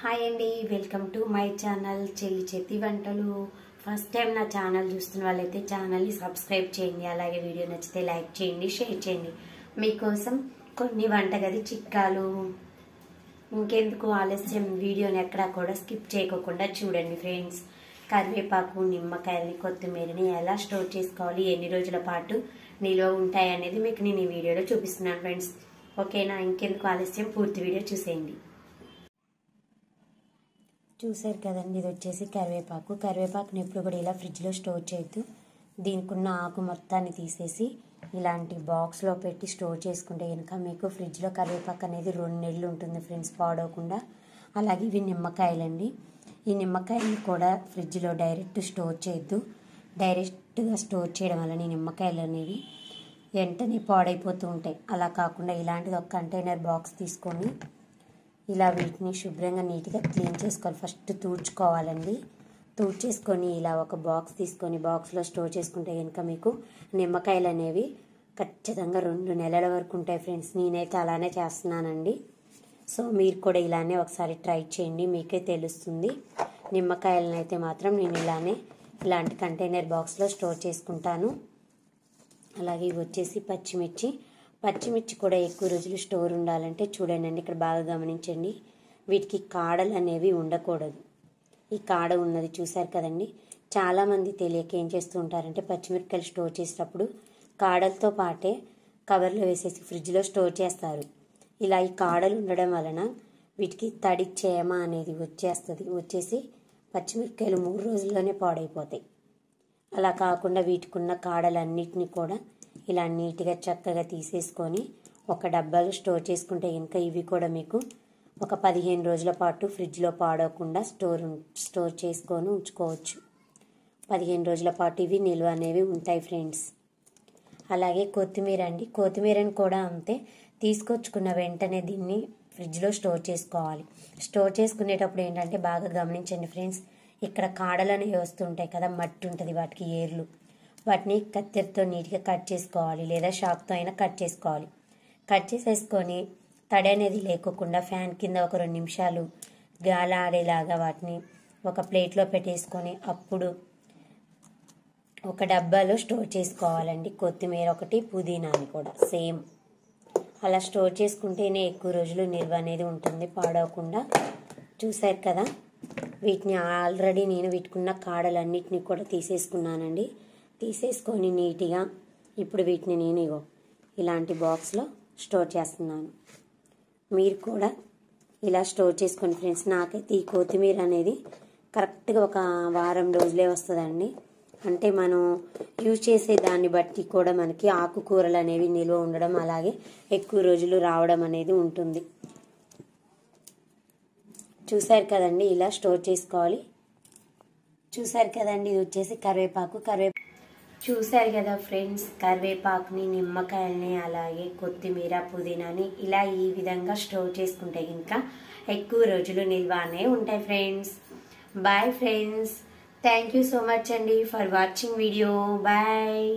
Hi అండి, welcome to my channel చెల్లి చేతి వంటలు. ఫస్ట్ టైం నా ఛానల్ చూస్తున్న వాళ్ళైతే ఛానల్ని సబ్స్క్రైబ్ చేయండి. అలాగే వీడియో నచ్చితే లైక్ చేయండి, షేర్ చేయండి. మీకోసం కొన్ని వంటగది చిట్కాలు. ఇంకెందుకు ఆలస్యం, వీడియోని ఎక్కడా కూడా స్కిప్ చేయకుండా చూడండి ఫ్రెండ్స్. కరివేపాకు, నిమ్మకాయలని, కొత్తిమీరని ఎలా స్టోర్ చేసుకోవాలి, ఎన్ని రోజుల పాటు నిల్వ ఉంటాయి అనేది మీకు నేను ఈ వీడియోలో చూపిస్తున్నాను ఫ్రెండ్స్. ఓకేనా? ఇంకెందుకు ఆలస్యం, పూర్తి వీడియో చూసేయండి. చూసారు కదండి, ఇది వచ్చేసి కరివేపాకుని ఎప్పుడు కూడా ఇలా ఫ్రిడ్జ్లో స్టోర్ చేయొద్దు. దీనికి ఉన్న ఆకు మొత్తాన్ని తీసేసి ఇలాంటి బాక్స్లో పెట్టి స్టోర్ చేసుకుంటే కనుక మీకు ఫ్రిడ్జ్లో కరివేపాకు అనేది 2 నెలలు ఉంటుంది ఫ్రెండ్స్, పాడవకుండా. అలాగే ఇవి నిమ్మకాయలండి. ఈ నిమ్మకాయలు కూడా ఫ్రిడ్జ్లో డైరెక్ట్ స్టోర్ చేయొద్దు. డైరెక్ట్గా స్టోర్ చేయడం వల్ల ఈ నిమ్మకాయలు అనేవి వెంటనే పాడైపోతూ ఉంటాయి. అలా కాకుండా ఇలాంటిది ఒక కంటైనర్ బాక్స్ తీసుకొని ఇలా వీటిని శుభ్రంగా నీట్గా క్లీన్ చేసుకోవాలి. ఫస్ట్ తుడుచుకోవాలండి. తుడిచేసుకొని ఇలా ఒక బాక్స్ తీసుకొని బాక్స్లో స్టోర్ చేసుకుంటే కనుక మీకు నిమ్మకాయలు అనేవి ఖచ్చితంగా 2 నెలల వరకు ఉంటాయి ఫ్రెండ్స్. నేనైతే అలానే చేస్తున్నానండి. సో మీరు కూడా ఇలానే ఒకసారి ట్రై చేయండి, మీకే తెలుస్తుంది. నిమ్మకాయలను అయితే మాత్రం నేను ఇలాంటి కంటైనర్ బాక్స్లో స్టోర్ చేసుకుంటాను. అలాగే ఇవి వచ్చేసి పచ్చిమిర్చి కూడా ఎక్కువ రోజులు స్టోర్ ఉండాలంటే చూడండి, ఇక్కడ బాగా గమనించండి. వీటికి కాడలు అనేవి ఉండకూడదు. ఈ కాడ ఉన్నది చూసారు కదండి. చాలామంది తెలియక ఏం చేస్తూ ఉంటారంటే పచ్చిమిరపకాయలు స్టోర్ చేసేటప్పుడు కాడలతో పాటే కవర్లో వేసేసి ఫ్రిడ్జ్లో స్టోర్ చేస్తారు. ఇలా ఈ కాడలు ఉండడం వలన వీటికి తడి చేమ అనేది వచ్చేసి పచ్చిమిరపకాయలు 3 రోజుల్లోనే పాడైపోతాయి. అలా కాకుండా వీటికి ఉన్న కాడలన్నిటినీ కూడా ఇలా నీట్గా చక్కగా తీసేసుకొని ఒక డబ్బాలో స్టోర్ చేసుకుంటే కనుక ఇవి కూడా మీకు ఒక 15 రోజుల పాటు ఫ్రిడ్జ్లో పాడవకుండా స్టోర్ చేసుకొని ఉంచుకోవచ్చు. 15 రోజుల పాటు ఇవి నిల్వ అనేవి ఉంటాయి ఫ్రెండ్స్. అలాగే కొత్తిమీరని కూడా అంతే. తీసుకొచ్చుకున్న వెంటనే దీన్ని ఫ్రిడ్జ్లో స్టోర్ చేసుకోవాలి. స్టోర్ చేసుకునేటప్పుడు ఏంటంటే బాగా గమనించండి ఫ్రెండ్స్, ఇక్కడ కాడలు అనేవి వస్తుంటాయి కదా, మట్టి ఉంటుంది వాటికి ఏర్లు. వాటిని కత్తెరతో నీట్గా కట్ చేసుకోవాలి, లేదా షాక్తో అయినా కట్ చేసుకోవాలి. కట్ చేసేసుకొని తడి అనేది లేకోకుండా ఫ్యాన్ కింద ఒక 2 నిమిషాలు గాలి ఆడేలాగా వాటిని ఒక ప్లేట్లో పెట్టేసుకొని అప్పుడు ఒక డబ్బాలో స్టోర్ చేసుకోవాలండి. కొత్తిమీర ఒకటి, పుదీనాని కూడా సేమ్ అలా స్టోర్ చేసుకుంటేనే ఎక్కువ రోజులు నిల్వ అనేది ఉంటుంది, పాడవకుండా. చూసారు కదా, వీటిని ఆల్రెడీ నేను వీటికున్న కాడలన్నిటిని కూడా తీసేసుకున్నానండి. తీసేసుకొని నీట్గా ఇప్పుడు వీటిని నేను ఇలాంటి బాక్స్లో స్టోర్ చేస్తున్నాను. మీరు కూడా ఇలా స్టోర్ చేసుకోండి ఫ్రెండ్స్. నాకైతే ఈ కొత్తిమీర అనేది కరెక్ట్గా ఒక వారం రోజులే వస్తుందండి. అంటే మనం యూజ్ చేసే దాన్ని బట్టి కూడా మనకి ఆకుకూరలు అనేవి నిల్వ ఉండడం, అలాగే ఎక్కువ రోజులు రావడం అనేది ఉంటుంది. చూసారు కదండి, ఇలా స్టోర్ చేసుకోవాలి. చూసారు కదండి, ఇది వచ్చేసి కరివేపాకు. చూసారు కదా ఫ్రెండ్స్, కరివేపాకుని, నిమ్మకాయలని, అలాగే కొత్తిమీర, పుదీనాని ఇలా ఈ విధంగా స్టోర్ చేసుకుంటే ఇంకా ఎక్కువ రోజులు నిల్వనే ఉంటాయి friends. Bye friends, thank you so much అండి ఫర్ వాచింగ్ వీడియో. బాయ్.